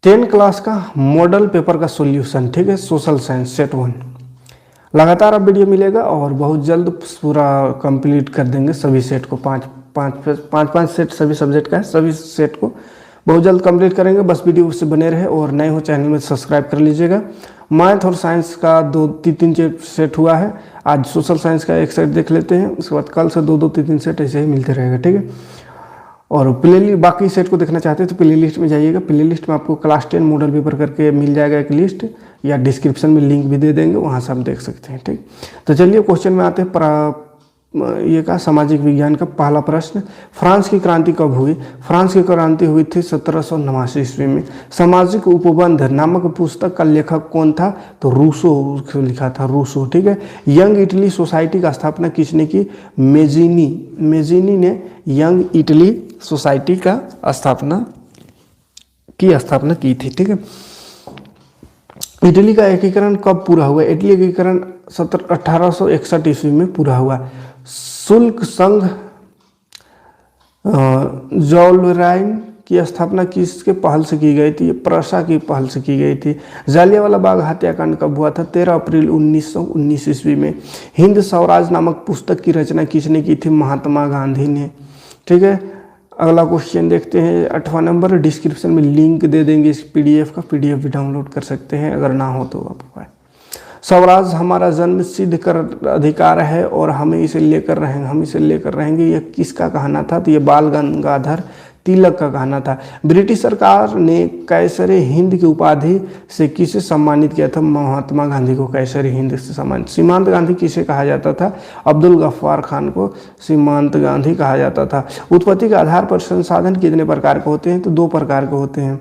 10 class का model paper का solution, ठीक है, सोशल साइंस सेट 1 लगातार अब वीडियो मिलेगा और बहुत जल्द पूरा कंप्लीट कर देंगे सभी सेट को। पाँच सेट सभी सब्जेक्ट का है, सभी सेट को बहुत जल्द कंप्लीट करेंगे। बस वीडियो से बने रहे और नए हो चैनल में सब्सक्राइब कर लीजिएगा। मैथ और साइंस का 2-3 सेट हुआ है, आज सोशल साइंस का एक सेट देख लेते हैं, उसके बाद कल से 2-2, 3-3 सेट ऐसे ही मिलते रहेगा, ठीक है। और बाकी सेट को देखना चाहते हैं तो प्ले लिस्ट में जाइएगा। प्ले लिस्ट में आपको क्लास 10 मॉडल पेपर करके मिल जाएगा एक लिस्ट, या डिस्क्रिप्शन में लिंक भी दे देंगे, वहाँ से आप देख सकते हैं, ठीक। तो चलिए क्वेश्चन में आते हैं। ये का सामाजिक विज्ञान का पहला प्रश्न, फ्रांस की क्रांति कब हुई? फ्रांस की क्रांति हुई थी 1789 ईस्वी में। सामाजिक उपबंध नामक पुस्तक का लेखक कौन था? तो रूसो लिखा था, रूसो, ठीक है। यंग इटली सोसाइटी का स्थापना किसने की? मेजिनी ने यंग इटली सोसाइटी का स्थापना की थी, ठीक है। इटली का एकीकरण कब पूरा हुआ? इटली एकीकरण 1861 ईस्वी में पूरा हुआ। शुल्क संघ जौलराइन की स्थापना किसके पहल से की गई थी? प्रशा की पहल से की गई थी। जालियांवाला बाग हत्याकांड कब हुआ था? 13 अप्रैल 1919 ईस्वी में। हिंद स्वराज नामक पुस्तक की रचना किसने की थी? महात्मा गांधी ने, ठीक है। अगला क्वेश्चन देखते हैं, 8वां नंबर। डिस्क्रिप्शन में लिंक दे देंगे इस पीडीएफ का, पीडीएफ भी डाउनलोड कर सकते हैं अगर ना हो तो आपको। स्वराज हमारा जन्म सिद्ध कर अधिकार है और हम इसे लेकर रहेंगे, यह किसका कहना था? तो ये बाल गंगाधर तिलक का कहना था। ब्रिटिश सरकार ने कैसरे हिंद की उपाधि से किसे सम्मानित किया था? महात्मा गांधी को कैसरे हिंद से सम्मानित। सीमांत गांधी किसे कहा जाता था? अब्दुल गफ्फार खान को सीमांत गांधी कहा जाता था। उत्पत्ति के आधार पर संसाधन कितने प्रकार के होते हैं? तो 2 प्रकार के होते हैं।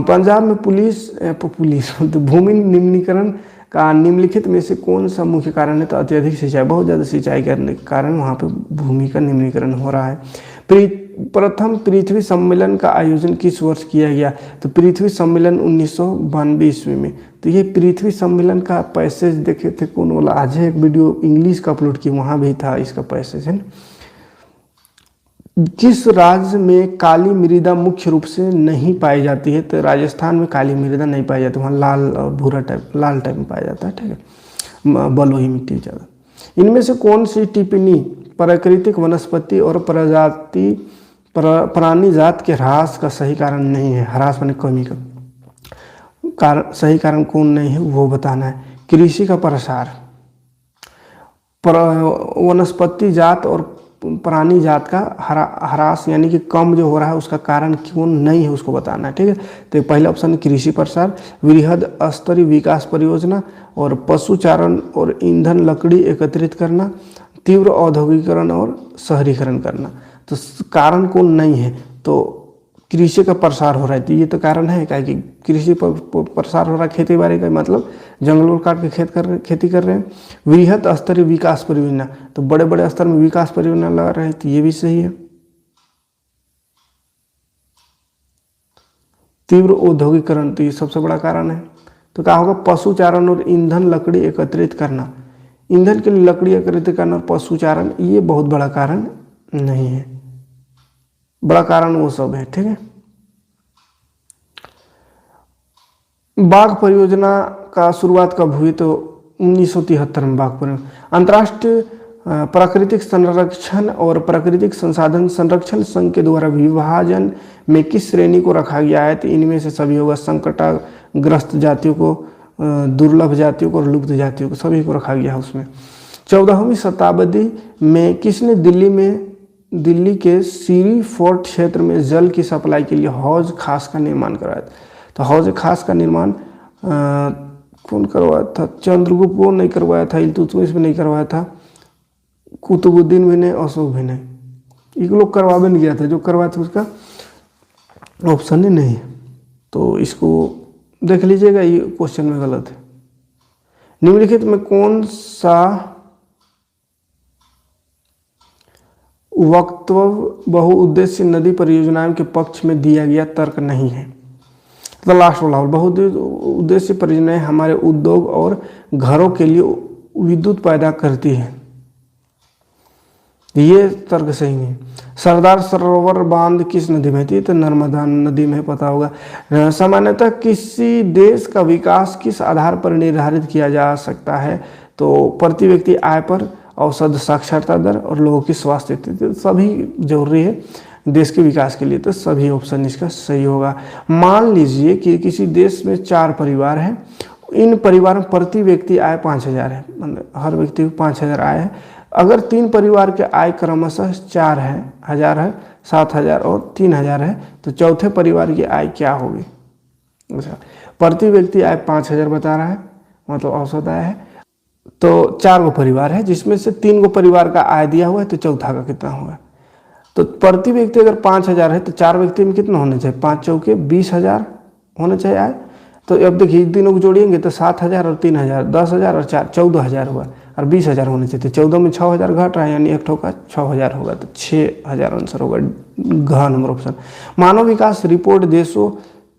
पंजाब में भूमि निम्नीकरण का निम्नलिखित में से कौन सा मुख्य कारण है? तो अत्यधिक सिंचाई, बहुत ज़्यादा सिंचाई करने के कारण वहाँ पे भूमि का निम्नीकरण हो रहा है। प्रथम पृथ्वी सम्मेलन का आयोजन किस वर्ष किया गया? तो पृथ्वी सम्मेलन 1992 ईस्वी में। तो ये पृथ्वी सम्मेलन का पैसेज देखे थे कौन वाला? आज एक वीडियो इंग्लिश का अपलोड की, वहाँ भी था इसका पैसेज, है ना। किस राज्य में काली मृदा मुख्य रूप से नहीं पाई जाती है? तो राजस्थान में काली मृदा नहीं पाई जाती, वहाँ लाल और भूरा लाल टाइप में पाया जाता है, ठीक है, बलुई मिट्टी ज़्यादा। इनमें से कौन सी टिप्पणी प्राकृतिक वनस्पति और प्राणी जात के ह्रास का सही कारण नहीं है? ह्रास माने कमी का सही कारण कौन नहीं है वो बताना है। कृषि का प्रसार, वनस्पति जात और प्राणी जात का ह्रास यानी कि कम जो हो रहा है उसका कारण क्यों नहीं है उसको बताना है, ठीक है। तो पहला ऑप्शन है कृषि प्रसार, वृहद स्तरीय विकास परियोजना, और पशुचारण और ईंधन लकड़ी एकत्रित करना, तीव्र औद्योगिकरण और शहरीकरण करना। तो कारण कौन नहीं है? तो कृषि का प्रसार हो रहा है, तो ये तो कारण है क्या कि कृषि पर प्रसार हो रहा है। खेती बाड़ी का मतलब जंगलों काट के खेती कर रहे हैं। वृहद स्तरीय विकास परियोजना, तो बड़े बड़े स्तर में विकास परियोजना लगा रहे हैं, तो ये भी सही है। तीव्र औद्योगिकरण, तो ये सबसे बड़ा कारण है। तो क्या होगा? पशुचारण और ईंधन लकड़ी एकत्रित करना, ईंधन के लिए लकड़ी एकत्रित करना और पशुचारण, ये बहुत बड़ा कारण नहीं है, बड़ा कारण वो सब है, ठीक है। बाघ परियोजना का शुरुआत कब हुई? तो 1973 में बाघ परियोजना। अंतर्राष्ट्रीय प्राकृतिक संरक्षण और प्राकृतिक संसाधन संरक्षण संघ के द्वारा विभाजन में किस श्रेणी को रखा गया है? तो इनमें से सभी होगा, संकटग्रस्त जातियों को, दुर्लभ जातियों को और लुप्त जातियों को, सभी को रखा गया है उसमें। 14वीं शताब्दी में किसने दिल्ली के सीरी फोर्ट क्षेत्र में जल की सप्लाई के लिए हौज खास का निर्माण कराया था? तो हौज खास का निर्माण कौन करवाया था? चंद्रगुप्त वो नहीं करवाया था, इल्तुतमिश भी नहीं करवाया था, कुतुबुद्दीन भी नहीं, अशोक भी नहीं, एक लोग करवा भी नहीं गया था। जो करवाया था उसका ऑप्शन ही नहीं, तो इसको देख लीजिएगा, ये क्वेश्चन में गलत है। निम्नलिखित में कौन सा वक्तव्य बहुउद्देश्य नदी परियोजनाओं के पक्ष में दिया गया तर्क नहीं है? तो लास्ट वाला, बहुउद्देश्य परियोजनाएं हमारे उद्योग और घरों के लिए विद्युत पैदा करती है। ये तर्क सही नहीं। सरदार सरोवर बांध किस नदी में थी? तो नर्मदा नदी में, पता होगा। सामान्यतः किसी देश का विकास किस आधार पर निर्धारित किया जा सकता है? तो प्रति व्यक्ति आय पर, औसत साक्षरता दर और लोगों की स्वास्थ्य स्थिति, सभी जरूरी है देश के विकास के लिए, तो सभी ऑप्शन इसका सही होगा। मान लीजिए कि किसी देश में 4 परिवार हैं, इन परिवार में प्रति व्यक्ति आय 5,000 है, मतलब हर व्यक्ति को 5,000 आय है। अगर 3 परिवार के आय क्रमशः 4 है, 1000 है, 7,000 और 3,000 है, तो चौथे परिवार की आय क्या होगी? अच्छा, प्रति व्यक्ति आय 5,000 बता रहा है, मतलब औसत आय है। तो 4 गो परिवार है, जिसमें से 3 गो परिवार का आय दिया हुआ है, तो चौथा का कितना होगा? तो प्रति व्यक्ति अगर 5,000 है तो 4 व्यक्ति में कितना होना चाहिए? 5 चौके 20,000 होना चाहिए आय। तो अब देखिए तीनों को जोड़ेंगे तो 7,000 और 3,000, 10,000 और 4, 14,000 हुआ, और 20,000 होने चाहिए। तो 14 में 6,000 घट रहा है, यानी एक ठोका 6,000 होगा, तो 6,000 आंसर होगा, घ नंबर ऑप्शन। मानव विकास रिपोर्ट देशों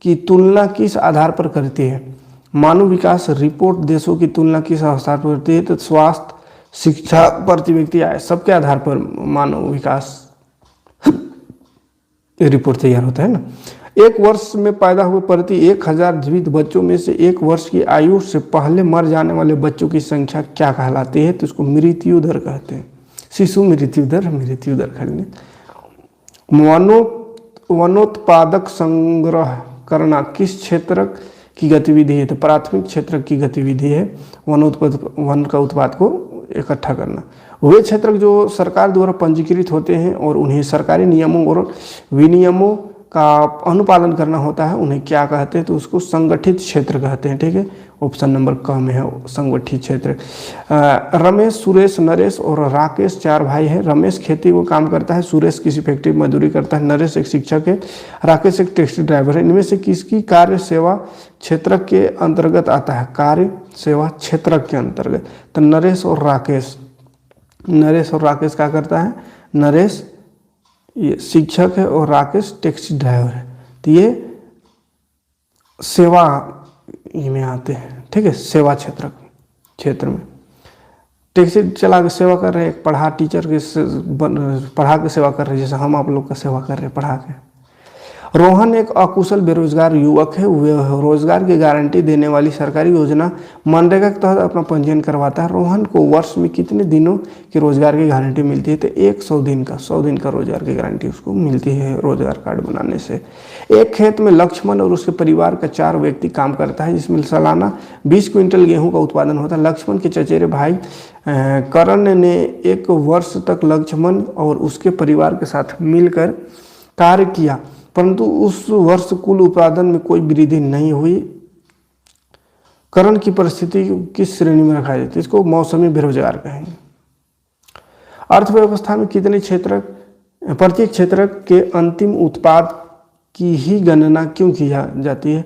की तुलना किस आधार पर करती है? मानव विकास रिपोर्ट देशों की तुलना किस आधार पर करती है? तो स्वास्थ्य, शिक्षा, प्रति व्यक्ति आय, सबके आधार पर मानव विकास रिपोर्ट तैयार होता है ना। एक वर्ष में पैदा हुए प्रति 1,000 जीवित बच्चों में से 1 वर्ष की आयु से पहले मर जाने वाले बच्चों की संख्या क्या कहलाती है? तो इसको मृत्यु दर कहते हैं। शिशु मृत्यु दर, मृत्यु दर खरीदने। वनोत्पादक संग्रह करना किस क्षेत्र की गतिविधि है? तो प्राथमिक क्षेत्र की गतिविधि है वन का उत्पाद को इकट्ठा करना। वे क्षेत्र जो सरकार द्वारा पंजीकृत होते हैं और उन्हें सरकारी नियमों और विनियमों का अनुपालन करना होता है, उन्हें क्या कहते हैं? तो उसको संगठित क्षेत्र कहते हैं। ठीक है, ऑप्शन नंबर क में है संगठित क्षेत्र। रमेश, सुरेश, नरेश और राकेश 4 भाई हैं। रमेश खेती को काम करता है, सुरेश किसी फैक्ट्री में मजदूरी करता है, नरेश एक शिक्षक है, राकेश एक टैक्सी ड्राइवर है। इनमें से किसकी कार्य सेवा क्षेत्र के अंतर्गत आता है? कार्य सेवा क्षेत्र के अंतर्गत। तो नरेश और राकेश क्या करता है? नरेश ये शिक्षक है और राकेश टैक्सी ड्राइवर है। तो ये सेवा में आते हैं। ठीक है, सेवा क्षेत्र में टैक्सी चला के सेवा कर रहे हैं, पढ़ा टीचर के पढ़ा के सेवा कर रहे हैं, जैसे हम आप लोग का सेवा कर रहे हैं पढ़ा के। रोहन एक अकुशल बेरोजगार युवक है। वह रोजगार की गारंटी देने वाली सरकारी योजना मनरेगा के तहत अपना पंजीयन करवाता है। रोहन को वर्ष में कितने दिनों की रोजगार की गारंटी मिलती है? तो 100 दिन का, 100 दिन का रोजगार की गारंटी उसको मिलती है रोजगार कार्ड बनाने से। एक खेत में लक्ष्मण और उसके परिवार का 4 व्यक्ति काम करता है, जिसमें सालाना 20 क्विंटल गेहूं का उत्पादन होता है। लक्ष्मण के चचेरे भाई करण ने 1 वर्ष तक लक्ष्मण और उसके परिवार के साथ मिलकर कार्य किया, परंतु उस वर्ष कुल उत्पादन में कोई वृद्धि नहीं हुई। करण की परिस्थिति किस श्रेणी में रखा जाता है? इसको मौसमी बेरोजगार कहेंगे। अर्थव्यवस्था में कितने क्षेत्र, प्रत्येक क्षेत्र के अंतिम उत्पाद की ही गणना क्यों की जाती है?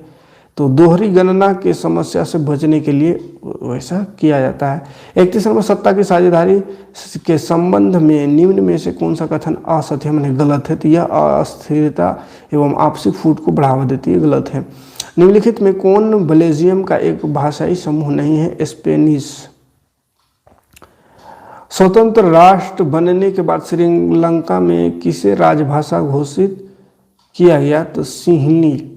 तो दोहरी गणना के समस्या से बचने के लिए वैसा किया जाता है। 31 नंबर, सत्ता की साझेदारी के संबंध में निम्न में से कौन सा कथन असत्य है, माने गलत है? तो यह अस्थिरता एवं आपसी फूट को बढ़ावा देती है, गलत है। निम्नलिखित में कौन बेल्जियम का एक भाषाई समूह नहीं है? स्पेनिश। स्वतंत्र राष्ट्र बनने के बाद श्रीलंका में किसे राजभाषा घोषित किया गया? तो सिंहली।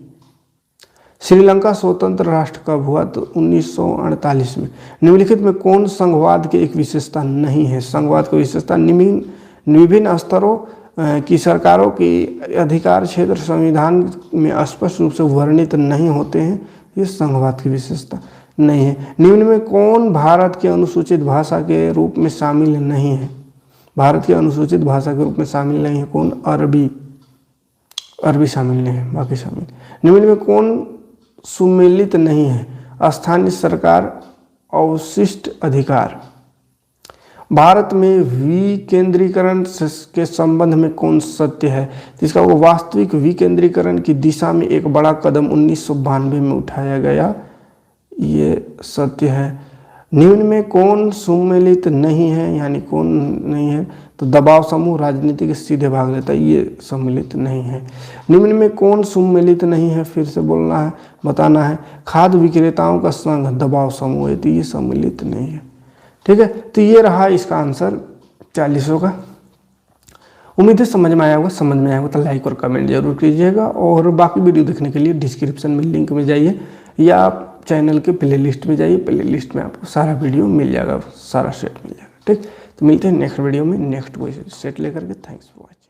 श्रीलंका स्वतंत्र राष्ट्र कब हुआ? तो 1948 में। निम्नलिखित में कौन संघवाद की एक विशेषता नहीं है? संघवाद की विशेषता विभिन्न स्तरों की सरकारों की अधिकार क्षेत्र संविधान में स्पष्ट रूप से वर्णित नहीं होते हैं, ये संघवाद की विशेषता नहीं है। निम्न में कौन भारत के अनुसूचित भाषा के रूप में शामिल नहीं है? भारत के अनुसूचित भाषा के रूप में शामिल नहीं है कौन? अरबी शामिल नहीं है, बाकी शामिल। निम्न में कौन सुमेलित नहीं है? स्थानीय सरकार, अवशिष्ट अधिकार। भारत में विकेंद्रीकरण के संबंध में कौन सत्य है? इसका वो वास्तविक विकेंद्रीकरण की दिशा में एक बड़ा कदम 1992 में उठाया गया, ये सत्य है। निम्न में कौन सुमेलित नहीं है, यानी कौन नहीं है? तो दबाव समूह राजनीति के सीधे भाग लेता है, ये सम्मिलित नहीं है। निम्न में कौन सम्मिलित नहीं है? फिर से बोलना है, बताना है। खाद्य विक्रेताओं का संघ दबाव समूह है, तो ये सम्मिलित नहीं है। ठीक है, तो ये रहा इसका आंसर 40 का। उम्मीद है समझ में आया होगा। समझ में आया होगा तो लाइक और कमेंट जरूर कीजिएगा, और बाकी वीडियो देखने के लिए डिस्क्रिप्शन में लिंक में जाइए या आप चैनल के प्लेलिस्ट में जाइए, प्लेलिस्ट में आपको सारा वीडियो मिल जाएगा, सारा सेट मिल जाएगा। ठीक, तो मिलते हैं नेक्स्ट वीडियो में नेक्स्ट कोई सेट लेकर के। Thanks for watching.